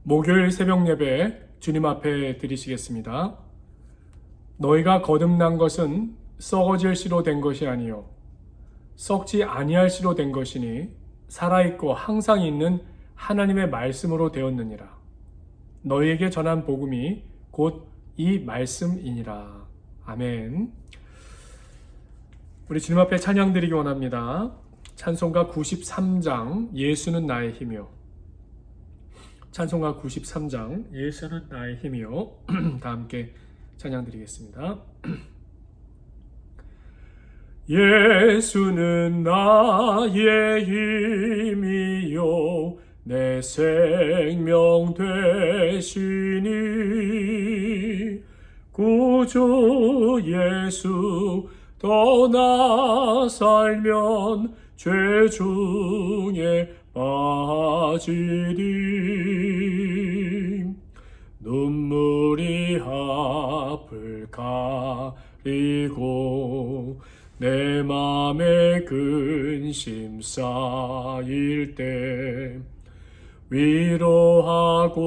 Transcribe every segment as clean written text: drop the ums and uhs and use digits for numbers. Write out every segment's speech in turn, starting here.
목요일 새벽 예배 주님 앞에 드리시겠습니다. 너희가 거듭난 것은 썩어질 씨로 된 것이 아니요 썩지 아니할 씨로 된 것이니 살아있고 항상 있는 하나님의 말씀으로 되었느니라. 너희에게 전한 복음이 곧 이 말씀이니라. 아멘. 우리 주님 앞에 찬양 드리기 원합니다. 찬송가 93장 예수는 나의 힘이요. 찬송가 93장 예수는 나의 힘이요. 다 함께 찬양 드리겠습니다. 예수는 나의 힘이요 내 생명 되시니 구주 예수 떠나 살면 죄 중에 빠지리 눈물이 앞을 가리고 내 맘에 근심 쌓일 때 위로하고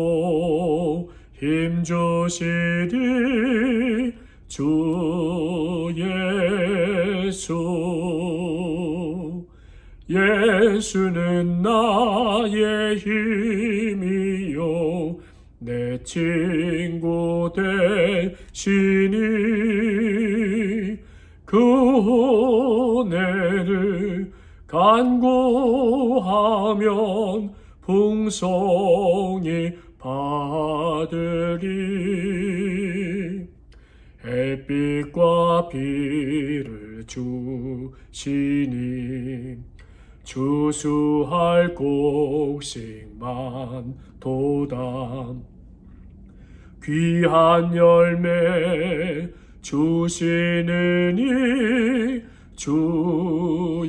힘주시리 주 예수. 예수는 나의 힘이요 내 친구 되시니 그 은혜를 간구하면 풍성히 받으리. 햇빛과 비를 주시니 주수할 곡식만 도다. 귀한 열매 주시느니 주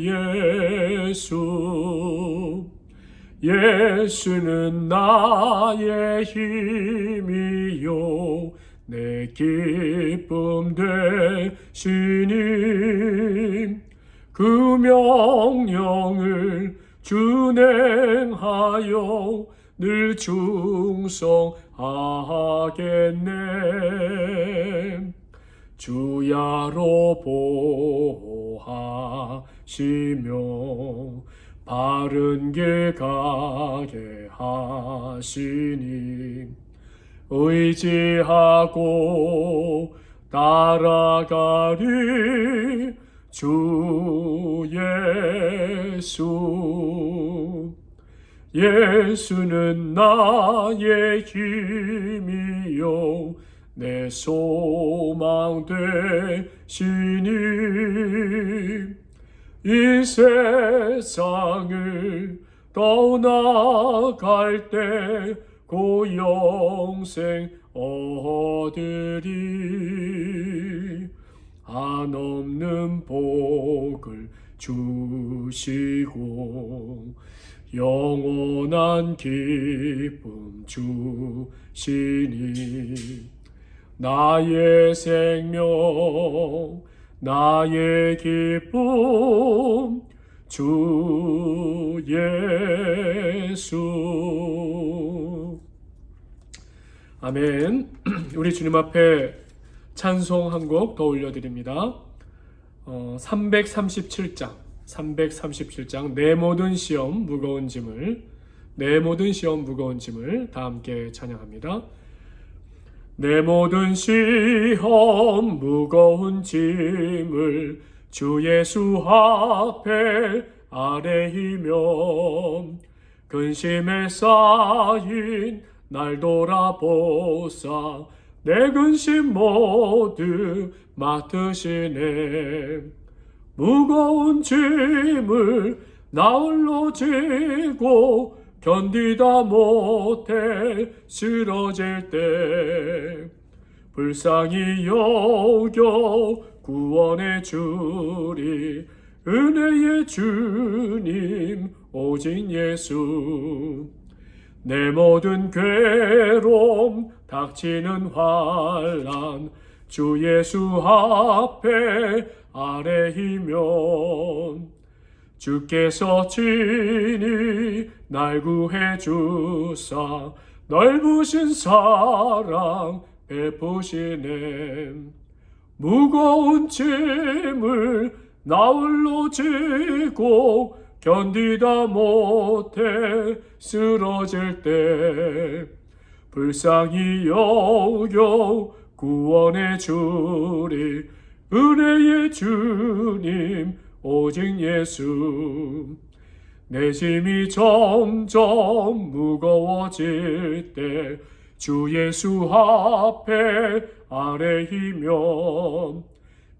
예수. 예수는 나의 힘이요 내 기쁨 되시니 그 명령을 준행하여 늘 충성하겠네. 주야로 보호하시며 바른 길 가게 하시니 의지하고 따라가리 주 예수. 예수는 나의 힘이요 내 소망 되시니 이 세상을 떠나갈 때 그 영생 얻으리. 한없는 복을 주시고 영원한 기쁨 주시니 나의 생명 나의 기쁨 주 예수. 아멘. 우리 주님 앞에 찬송 한 곡 더 올려드립니다. 337장 내 모든 시험 무거운 짐을 다 함께 찬양합니다. 내 모든 시험 무거운 짐을 주 예수 앞에 아뢰이며 근심에 쌓인 날 돌아보사 내 근심 모두 맡으시네. 무거운 짐을 나 홀로 지고 견디다 못해 쓰러질 때 불쌍히 여겨 구원해 주리 은혜의 주님 오직 예수. 내 모든 괴로움 닥치는 환난 주 예수 앞에 아뢰이면 주께서 친히 날 구해 주사 넓으신 사랑 베푸시네. 무거운 짐을 나 홀로 지고 견디다 못해 쓰러질 때 불쌍히 여겨 구원해 주리 은혜의 주님 오직 예수. 내 짐이 점점 무거워질 때 주 예수 앞에 아뢰이면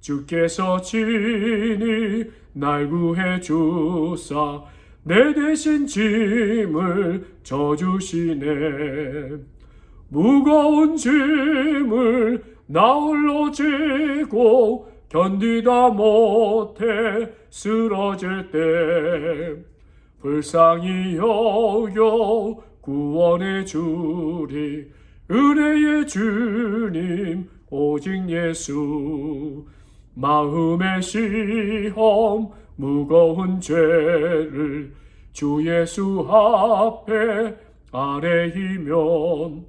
주께서 친히 날 구해 주사 내 대신 짐을 져주시네. 무거운 짐을 나 홀로 지고 견디다 못해 쓰러질 때 불쌍히 여겨 구원해 주리 은혜의 주님 오직 예수. 마음의 시험 무거운 죄를 주 예수 앞에 아뢰이면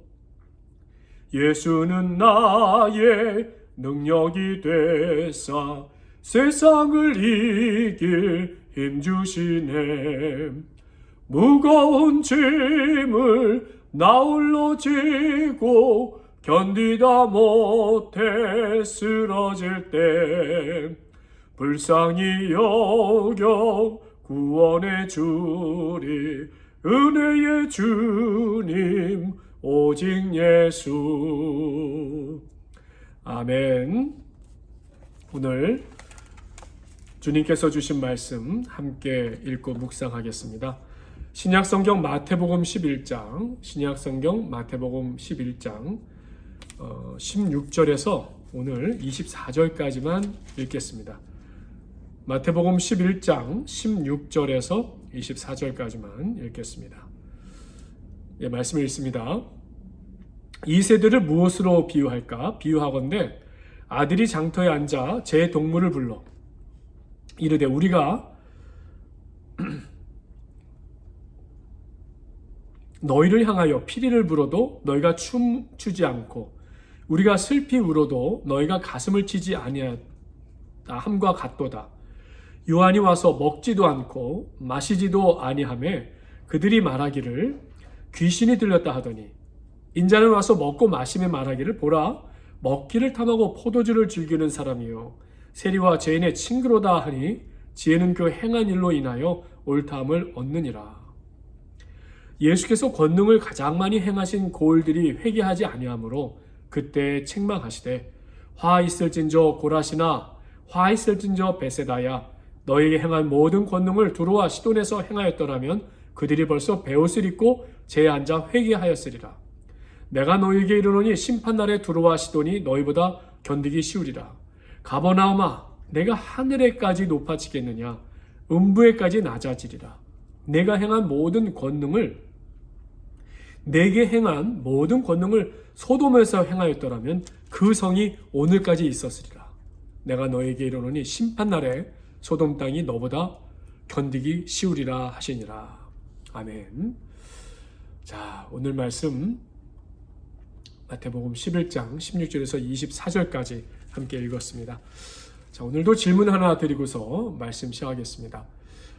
예수는 나의 능력이 되사 세상을 이길 힘주시네. 무거운 짐을 나 홀로 지고 견디다 못해 쓰러질 때 불쌍히 여겨 구원해 주리 은혜의 주님 오직 예수. 아멘. 오늘 주님께서 주신 말씀 함께 읽고 묵상하겠습니다. 신약성경 마태복음 11장, 신약성경 마태복음 11장 16절에서 오늘 24절까지만 읽겠습니다. 마태복음 11장 16절에서 24절까지만 읽겠습니다. 예, 말씀을 읽습니다. 이 세대를 무엇으로 비유할까? 비유하건대 아들이 장터에 앉아 제 동물을 불러 이르되 우리가 너희를 향하여 피리를 불어도 너희가 춤추지 않고 우리가 슬피 울어도 너희가 가슴을 치지 아니함과 같도다. 요한이 와서 먹지도 않고 마시지도 아니하매 그들이 말하기를 귀신이 들렸다 하더니 인자는 와서 먹고 마시며 말하기를 보라 먹기를 탐하고 포도주를 즐기는 사람이요 세리와 죄인의 친구로다 하니 지혜는 그 행한 일로 인하여 옳다함을 얻느니라. 예수께서 권능을 가장 많이 행하신 고을들이 회개하지 아니하므로 그때 책망하시되 화 있을진저 고라시나 화 있을진저 베세다야 너희에게 행한 모든 권능을 두로와 시돈에서 행하였더라면 그들이 벌써 베옷을 입고 제에 앉아 회개하였으리라. 내가 너희에게 이르노니 심판날에 두로와 시돈이 너희보다 견디기 쉬우리라. 가버나움아 내가 하늘에까지 높아지겠느냐 음부에까지 낮아지리라. 내가 행한 모든 권능을 내게 행한 모든 권능을 소돔에서 행하였더라면 그 성이 오늘까지 있었으리라. 내가 너에게 이르노니 심판날에 소돔 땅이 너보다 견디기 쉬우리라 하시니라. 아멘. 자, 오늘 말씀 마태복음 11장 16절에서 24절까지 함께 읽었습니다. 자, 오늘도 질문 하나 드리고서 말씀 시작하겠습니다.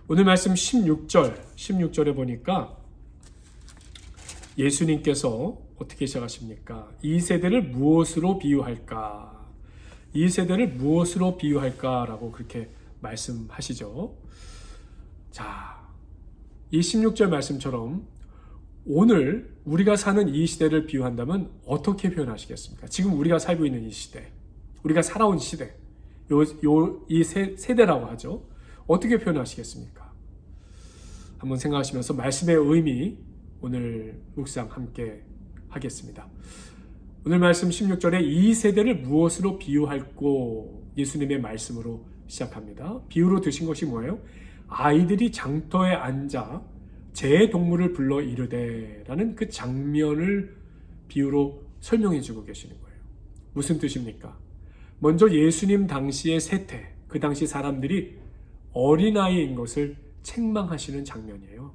오늘 말씀 16절에 보니까 예수님께서 어떻게 시작하십니까? 이 세대를 무엇으로 비유할까? 이 세대를 무엇으로 비유할까라고 그렇게 말씀하시죠. 자, 이 16절 말씀처럼 오늘 우리가 사는 이 시대를 비유한다면 어떻게 표현하시겠습니까? 지금 우리가 살고 있는 이 시대, 우리가 살아온 시대, 이 세대라고 하죠. 어떻게 표현하시겠습니까? 한번 생각하시면서 말씀의 의미 오늘 묵상 함께 하겠습니다. 오늘 말씀 16절에 이 세대를 무엇으로 비유할꼬 예수님의 말씀으로 시작합니다. 비유로 드신 것이 뭐예요? 아이들이 장터에 앉아 제 동물을 불러 이르되 라는 그 장면을 비유로 설명해 주고 계시는 거예요. 무슨 뜻입니까? 먼저 예수님 당시의 세태, 그 당시 사람들이 어린아이인 것을 책망하시는 장면이에요.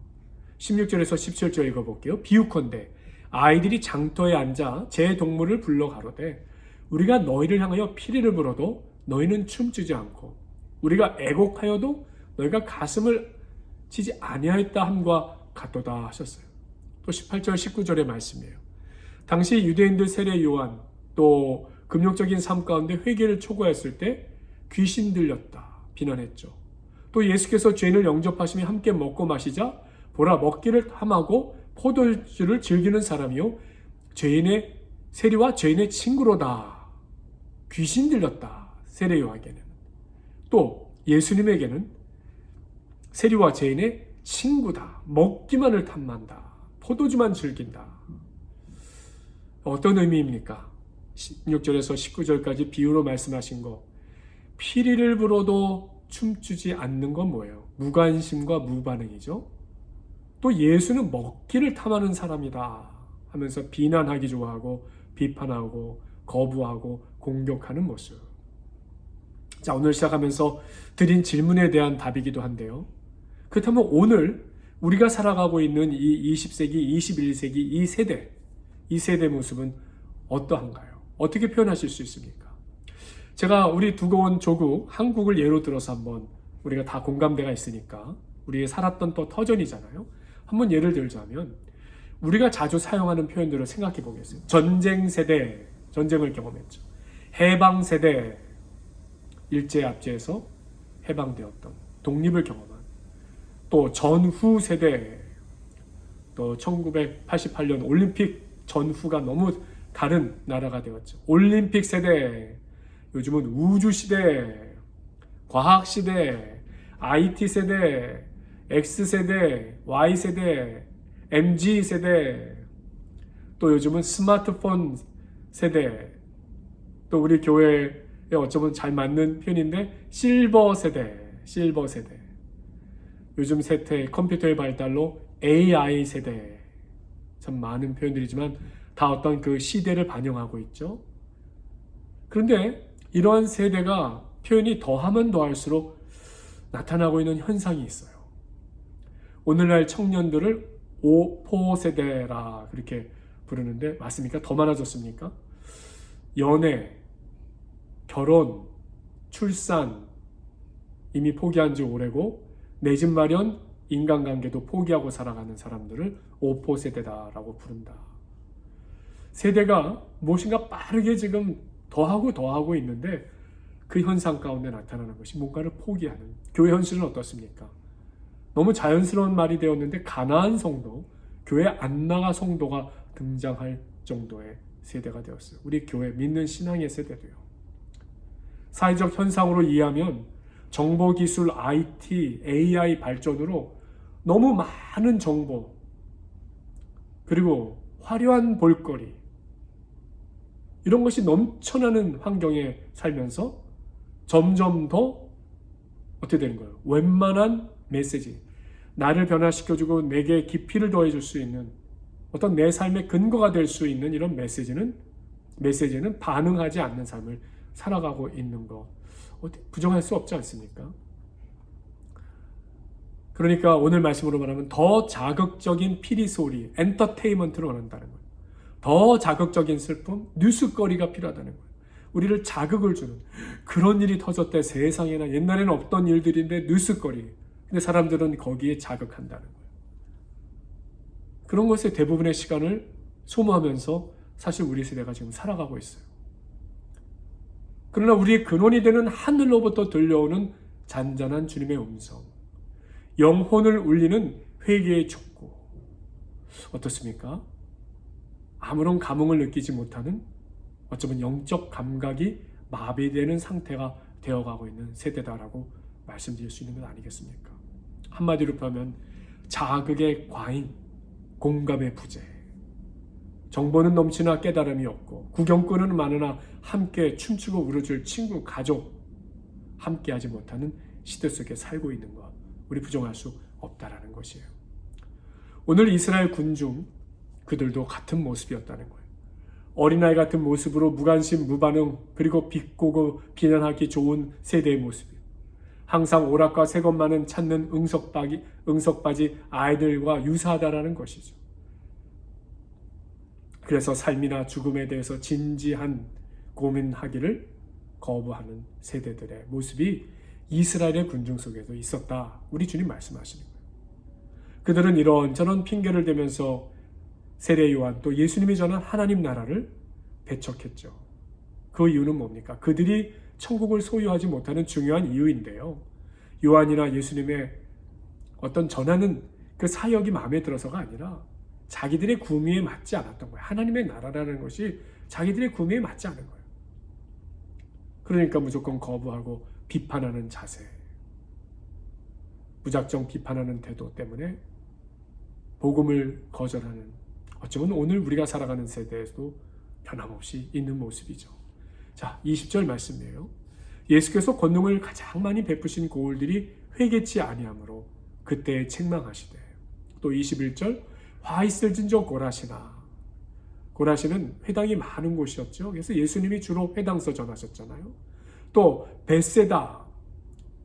16절에서 17절 읽어볼게요. 비유컨대 아이들이 장터에 앉아 제 동물을 불러 가로되 우리가 너희를 향하여 피리를 불어도 너희는 춤추지 않고 우리가 애곡하여도 너희가 가슴을 치지 아니하였다 함과 같도다 하셨어요. 또 18절 19절의 말씀이에요. 당시 유대인들 세례 요한 또 금욕적인 삶 가운데 회개를 초구했을 때 귀신 들렸다 비난했죠. 또 예수께서 죄인을 영접하시며 함께 먹고 마시자 보라 먹기를 탐하고 포도주를 즐기는 사람이요 죄인의 세리와 죄인의 친구로다. 귀신 들렸다. 세례 요한에게는. 또 예수님에게는 세리와 죄인의 친구다. 먹기만을 탐난다. 포도주만 즐긴다. 어떤 의미입니까? 16절에서 19절까지 비유로 말씀하신 거. 피리를 불어도 춤추지 않는 건 뭐예요? 무관심과 무반응이죠. 또 예수는 먹기를 탐하는 사람이다 하면서 비난하기 좋아하고 비판하고 거부하고 공격하는 모습. 자, 오늘 시작하면서 드린 질문에 대한 답이기도 한데요. 그렇다면 오늘 우리가 살아가고 있는 이 20세기, 21세기 이 세대 모습은 어떠한가요? 어떻게 표현하실 수 있습니까? 제가 우리 두고 온 조국 한국을 예로 들어서 한번 우리가 다 공감대가 있으니까 우리의 살았던 또 터전이잖아요. 한번 예를 들자면 우리가 자주 사용하는 표현들을 생각해 보겠습니다. 전쟁 세대, 전쟁을 경험했죠. 해방 세대, 일제압제에서 해방되었던 독립을 경험한 또 전후 세대, 또 1988년 올림픽 전후가 너무 다른 나라가 되었죠. 올림픽 세대, 요즘은 우주 시대, 과학 시대, IT 세대, X 세대, Y 세대, MG 세대, 또 요즘은 스마트폰 세대, 또 우리 교회에 어쩌면 잘 맞는 표현인데 실버 세대. 요즘 세대 컴퓨터의 발달로 AI 세대. 참 많은 표현들이지만 다 어떤 그 시대를 반영하고 있죠. 그런데 이러한 세대가 표현이 더하면 더할수록 나타나고 있는 현상이 있어요. 오늘날 청년들을 오포 세대라 그렇게 부르는데 맞습니까? 더 많아졌습니까? 연애, 결혼, 출산 이미 포기한 지 오래고 내 집 마련, 인간관계도 포기하고 살아가는 사람들을 오포 세대다라고 부른다. 세대가 무엇인가 빠르게 지금 더하고 있는데 그 현상 가운데 나타나는 것이 뭔가를 포기하는 교회 현실은 어떻습니까? 너무 자연스러운 말이 되었는데 가나안 성도, 교회 안 나가 성도가 등장할 정도의 세대가 되었어요. 우리 교회 믿는 신앙의 세대도요. 사회적 현상으로 이해하면 정보기술, IT, AI 발전으로 너무 많은 정보 그리고 화려한 볼거리 이런 것이 넘쳐나는 환경에 살면서 점점 더 어떻게 되는 거예요? 웬만한 메시지, 나를 변화시켜주고 내게 깊이를 더해줄 수 있는 어떤 내 삶의 근거가 될 수 있는 이런 메시지는 반응하지 않는 삶을 살아가고 있는 거 부정할 수 없지 않습니까? 그러니까 오늘 말씀으로 말하면 더 자극적인 피리 소리, 엔터테인먼트를 원한다는 거예요. 더 자극적인 슬픔, 뉴스거리가 필요하다는 거예요. 우리를 자극을 주는 그런 일이 터졌대 세상에나 옛날에는 없던 일들인데 뉴스거리. 근데 사람들은 거기에 자극한다는 거예요. 그런 것에 대부분의 시간을 소모하면서 사실 우리 세대가 지금 살아가고 있어요. 그러나 우리의 근원이 되는 하늘로부터 들려오는 잔잔한 주님의 음성, 영혼을 울리는 회개의 촉구 어떻습니까? 아무런 감흥을 느끼지 못하는 어쩌면 영적 감각이 마비되는 상태가 되어가고 있는 세대다라고 말씀드릴 수 있는 것 아니겠습니까? 한마디로 표하면 자극의 과잉, 공감의 부재, 정보는 넘치나 깨달음이 없고 구경꾼은 많으나 함께 춤추고 울어줄 친구, 가족 함께하지 못하는 시대 속에 살고 있는 것 우리 부정할 수 없다라는 것이에요. 오늘 이스라엘 군중 그들도 같은 모습이었다는 거예요. 어린아이 같은 모습으로 무관심, 무반응 그리고 비꼬고 비난하기 좋은 세대의 모습이에요. 항상 오락과 새 것만은 찾는 응석바지 아이들과 유사하다라는 것이죠. 그래서 삶이나 죽음에 대해서 진지한 고민하기를 거부하는 세대들의 모습이 이스라엘의 군중 속에도 있었다. 우리 주님 말씀하시는 거예요. 그들은 이런저런 핑계를 대면서 세례 요한 또 예수님이 전한 하나님 나라를 배척했죠. 그 이유는 뭡니까? 그들이 천국을 소유하지 못하는 중요한 이유인데요. 요한이나 예수님의 어떤 전하는 그 사역이 마음에 들어서가 아니라 자기들의 구미에 맞지 않았던 거예요. 하나님의 나라라는 것이 자기들의 구미에 맞지 않은 거예요. 그러니까 무조건 거부하고 비판하는 자세, 무작정 비판하는 태도 때문에 복음을 거절하는, 어쩌면 오늘 우리가 살아가는 세대에도 변함없이 있는 모습이죠. 자, 20절 말씀이에요. 예수께서 권능을 가장 많이 베푸신 고을들이 회개치 아니하므로 그때 책망하시되. 또 21절, 화 있을진저 고라시나. 고라시는 회당이 많은 곳이었죠. 그래서 예수님이 주로 회당서 전하셨잖아요. 또 벳세다,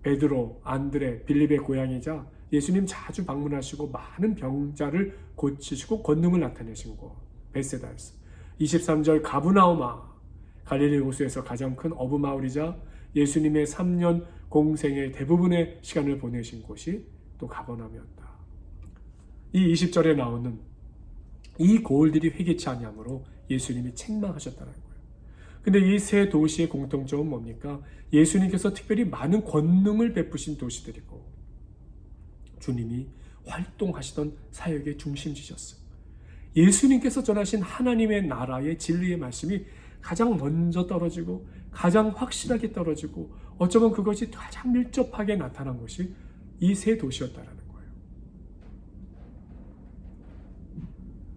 베드로, 안드레, 빌립의 고향이자 예수님 자주 방문하시고 많은 병자를 고치시고 권능을 나타내신 곳 벳세다였어요. 23절 가브나우마, 갈릴리 호수에서 가장 큰 어부 마을이자 예수님의 3년 공생의 대부분의 시간을 보내신 곳이 또 가버나움이었다. 이 20절에 나오는 이 고을들이 회개치 아니하므로 예수님이 책망하셨다는 거예요. 근데 이 세 도시의 공통점은 뭡니까? 예수님께서 특별히 많은 권능을 베푸신 도시들이고 주님이 활동하시던 사역의 중심지셨어요. 예수님께서 전하신 하나님의 나라의 진리의 말씀이 가장 먼저 떨어지고 가장 확실하게 떨어지고 어쩌면 그것이 가장 밀접하게 나타난 것이 이 세 도시였다라는 거예요.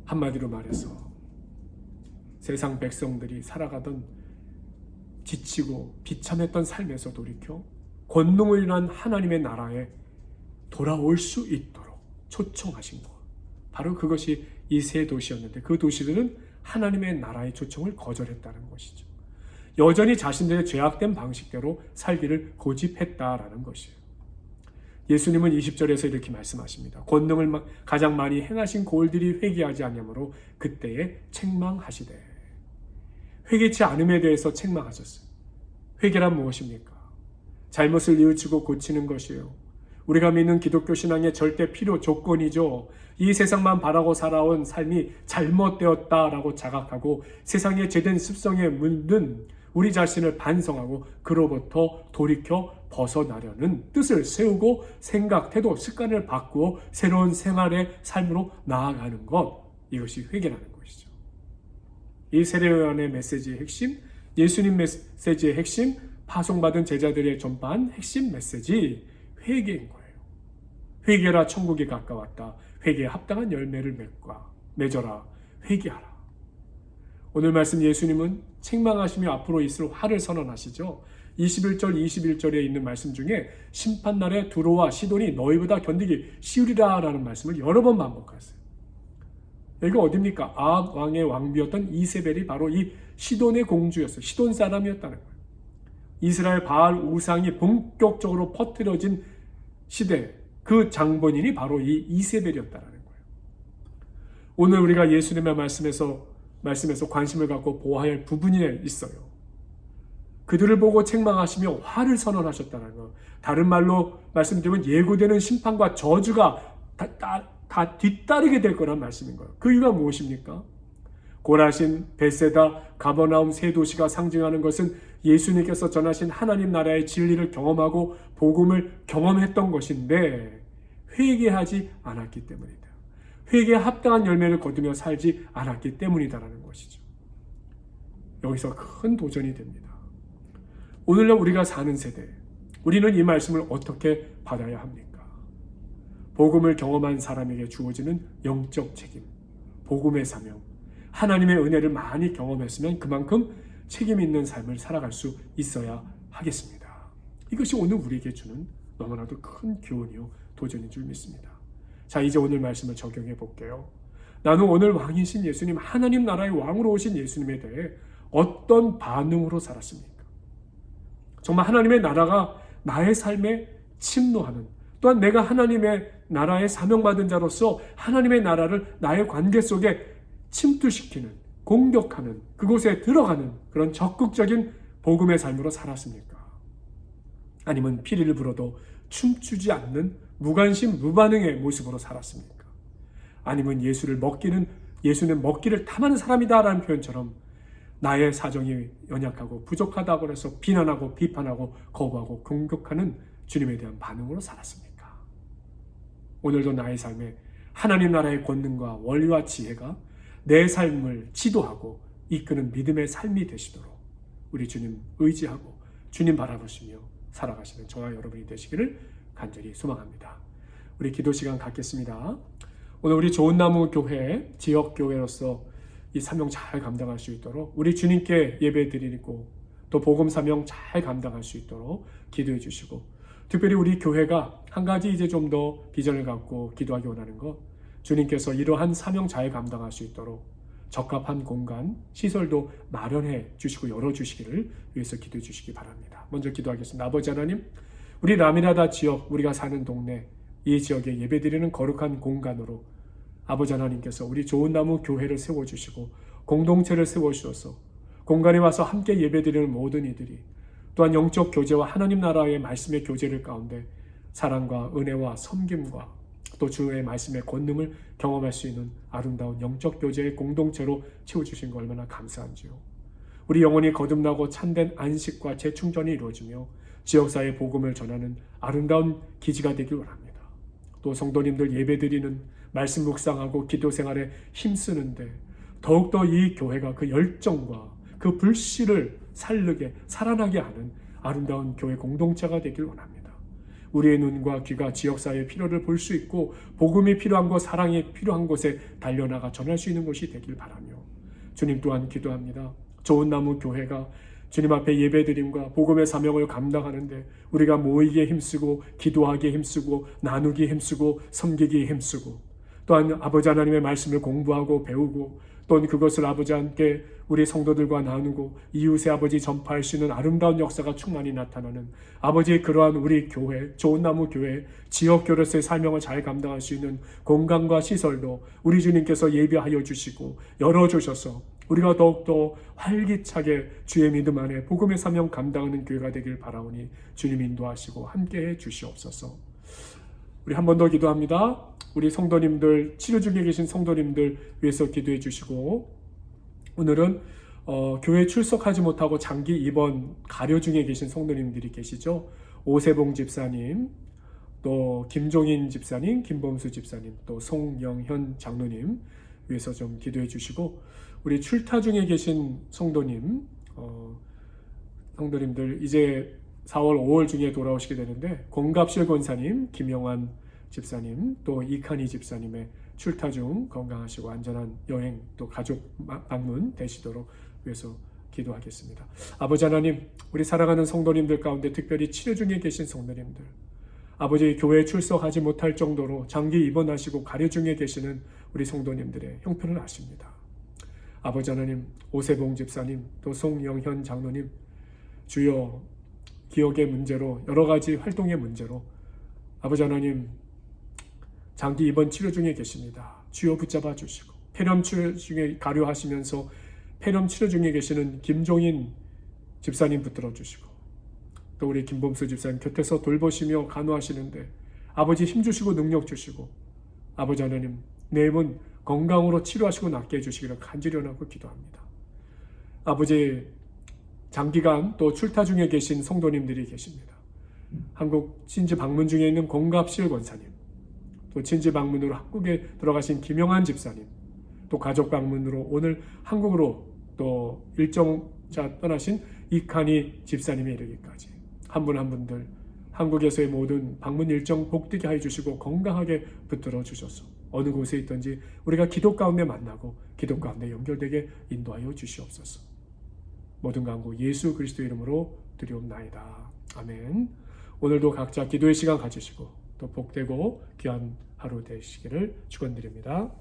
한마디로 말해서 세상 백성들이 살아가던 지치고 비참했던 삶에서 돌이켜 권능을 인한 하나님의 나라에 돌아올 수 있도록 초청하신 것, 바로 그것이 이 세 도시였는데 그 도시들은 하나님의 나라의 초청을 거절했다는 것이죠. 여전히 자신들의 죄악된 방식대로 살기를 고집했다라는 것이에요. 예수님은 20절에서 이렇게 말씀하십니다. 권능을 가장 많이 행하신 고을들이 회개하지 아니하므로 그때에 책망하시되. 회개치 않음에 대해서 책망하셨어요. 회개란 무엇입니까? 잘못을 뉘우치고 고치는 것이에요. 우리가 믿는 기독교 신앙의 절대 필요 조건이죠. 이 세상만 바라고 살아온 삶이 잘못되었다라고 자각하고 세상의 죄된 습성에 물든 우리 자신을 반성하고 그로부터 돌이켜 벗어나려는 뜻을 세우고 생각, 태도, 습관을 바꾸어 새로운 생활의 삶으로 나아가는 것, 이것이 회개라는 것이죠. 이 세례요한의 메시지의 핵심, 예수님 메시지의 핵심, 파송받은 제자들의 전파한 핵심 메시지, 회개인 거예요. 회개라 천국이 가까웠다. 회개에 합당한 열매를 맺어라. 회개하라. 오늘 말씀 예수님은 책망하시며 앞으로 있을 화를 선언하시죠. 21절, 21절에 있는 말씀 중에 심판날에 두로와 시돈이 너희보다 견디기 쉬우리라 라는 말씀을 여러 번 반복하세요. 여기가 어딥니까? 아합 왕의 왕비였던 이세벨이 바로 이 시돈의 공주였어요. 시돈 사람이었다는 거예요. 이스라엘 바알 우상이 본격적으로 퍼뜨려진 시대, 그 장본인이 바로 이 이세벨이었다는 거예요. 오늘 우리가 예수님의 말씀에서 관심을 갖고 보아야 할 부분이 있어요. 그들을 보고 책망하시며 화를 선언하셨다는 것. 다른 말로 말씀드리면 예고되는 심판과 저주가 다 뒤따르게 될 거란 말씀인 거예요. 그 이유가 무엇입니까? 고라신, 벳세다, 가버나움 세 도시가 상징하는 것은 예수님께서 전하신 하나님 나라의 진리를 경험하고 복음을 경험했던 것인데 회개하지 않았기 때문이다. 회개에 합당한 열매를 거두며 살지 않았기 때문이다라는 것이죠. 여기서 큰 도전이 됩니다. 오늘날 우리가 사는 세대, 우리는 이 말씀을 어떻게 받아야 합니까? 복음을 경험한 사람에게 주어지는 영적 책임, 복음의 사명, 하나님의 은혜를 많이 경험했으면 그만큼 책임 있는 삶을 살아갈 수 있어야 하겠습니다. 이것이 오늘 우리에게 주는 너무나도 큰 교훈이요 도전인 줄 믿습니다. 자, 이제 오늘 말씀을 적용해 볼게요. 나는 오늘 왕이신 예수님, 하나님 나라의 왕으로 오신 예수님에 대해 어떤 반응으로 살았습니까? 정말 하나님의 나라가 나의 삶에 침노하는, 또한 내가 하나님의 나라에 사명받은 자로서 하나님의 나라를 나의 관계 속에 침투시키는, 공격하는, 그곳에 들어가는 그런 적극적인 복음의 삶으로 살았습니까? 아니면 피리를 불어도 춤추지 않는 무관심 무반응의 모습으로 살았습니까? 아니면 예수는 먹기를 탐하는 사람이다라는 표현처럼 나의 사정이 연약하고 부족하다고 해서 비난하고 비판하고 거부하고 공격하는 주님에 대한 반응으로 살았습니까? 오늘도 나의 삶에 하나님 나라의 권능과 원리와 지혜가 내 삶을 지도하고 이끄는 믿음의 삶이 되시도록 우리 주님 의지하고 주님 바라보시며 살아가시는 저와 여러분이 되시기를 간절히 소망합니다. 우리 기도 시간 갖겠습니다. 오늘 우리 좋은나무 교회 지역교회로서 이 사명 잘 감당할 수 있도록 우리 주님께 예배 드리고 또 복음 사명 잘 감당할 수 있도록 기도해 주시고, 특별히 우리 교회가 한 가지 이제 좀 더 비전을 갖고 기도하기 원하는 것, 주님께서 이러한 사명 잘 감당할 수 있도록 적합한 공간, 시설도 마련해 주시고 열어주시기를 위해서 기도해 주시기 바랍니다. 먼저 기도하겠습니다. 아버지 하나님, 우리 라미나다 지역, 우리가 사는 동네, 이 지역에 예배드리는 거룩한 공간으로 아버지 하나님께서 우리 좋은나무 교회를 세워주시고 공동체를 세워주셔서 공간에 와서 함께 예배드리는 모든 이들이 또한 영적 교제와 하나님 나라의 말씀의 교제를 가운데 사랑과 은혜와 섬김과 또 주의 말씀의 권능을 경험할 수 있는 아름다운 영적 교제의 공동체로 채워주신 거 얼마나 감사한지요. 우리 영혼이 거듭나고 참된 안식과 재충전이 이루어지며 지역사회 복음을 전하는 아름다운 기지가 되길 원합니다. 또 성도님들 예배드리는 말씀 묵상하고 기도 생활에 힘쓰는데 더욱더 이 교회가 그 열정과 그 불씨를 살아나게 하는 아름다운 교회 공동체가 되길 원합니다. 우리의 눈과 귀가 지역사회의 필요를 볼 수 있고 복음이 필요한 곳, 사랑이 필요한 곳에 달려나가 전할 수 있는 곳이 되길 바라며 주님 또한 기도합니다. 좋은나무 교회가 주님 앞에 예배드림과 복음의 사명을 감당하는데 우리가 모이기에 힘쓰고 기도하기에 힘쓰고 나누기에 힘쓰고 섬기기에 힘쓰고 또한 아버지 하나님의 말씀을 공부하고 배우고 또는 그것을 아버지와 함께 우리 성도들과 나누고 이웃의 아버지 전파할 수 있는 아름다운 역사가 충만히 나타나는 아버지의 그러한 우리 교회, 좋은나무 교회, 지역교회로서의 사명을 잘 감당할 수 있는 공간과 시설도 우리 주님께서 예비하여 주시고 열어주셔서 우리가 더욱더 활기차게 주의 믿음 안에 복음의 사명 감당하는 교회가 되길 바라오니 주님 인도하시고 함께해 주시옵소서. 우리 한 번 더 기도합니다. 우리 성도님들, 치료 중에 계신 성도님들 위해서 기도해 주시고, 오늘은 교회 출석하지 못하고 장기 입원 가려 중에 계신 성도님들이 계시죠. 오세봉 집사님, 또 김종인 집사님, 김범수 집사님, 또 송영현 장로님 위해서 좀 기도해 주시고, 우리 출타 중에 계신 성도님들 이제 4월, 5월 중에 돌아오시게 되는데 공갑실 권사님, 김영환 집사님, 또 이칸희 집사님의 출타 중 건강하시고 안전한 여행 또 가족 방문 되시도록 위해서 기도하겠습니다. 아버지 하나님, 우리 사랑하는 성도님들 가운데 특별히 치료 중에 계신 성도님들, 아버지 교회에 출석하지 못할 정도로 장기 입원하시고 가려 중에 계시는 우리 성도님들의 형편을 아십니다. 아버지 하나님, 오세봉 집사님, 또 송영현 장로님, 주여 기억의 문제로 여러 가지 활동의 문제로 아버지 하나님 장기 입원 치료 중에 계십니다. 주여 붙잡아 주시고 폐렴 치료 중에 가료하시면서 폐렴 치료 중에 계시는 김종인 집사님 붙들어 주시고 또 우리 김범수 집사님 곁에서 돌보시며 간호하시는데 아버지 힘주시고 능력 주시고 아버지 하나님 내일은 건강으로 치료하시고 낫게 해주시기를 간절히 원하고 기도합니다. 아버지 장기간 또 출타 중에 계신 성도님들이 계십니다. 한국 친지 방문 중에 있는 공갑실 권사님, 또 친지 방문으로 한국에 들어가신 김영환 집사님, 또 가족 방문으로 오늘 한국으로 또 일정자 떠나신 이칸희 집사님에 이르기까지 한 분 한 분들 한국에서의 모든 방문 일정 복되게 하여 주시고 건강하게 붙들어 주셔서 어느 곳에 있든지 우리가 기도 가운데 만나고 기도 가운데 연결되게 인도하여 주시옵소서. 모든 간구 예수 그리스도 이름으로 드리옵나이다. 아멘. 오늘도 각자 기도의 시간 가지시고 또 복되고 귀한 하루 되시기를 축원드립니다.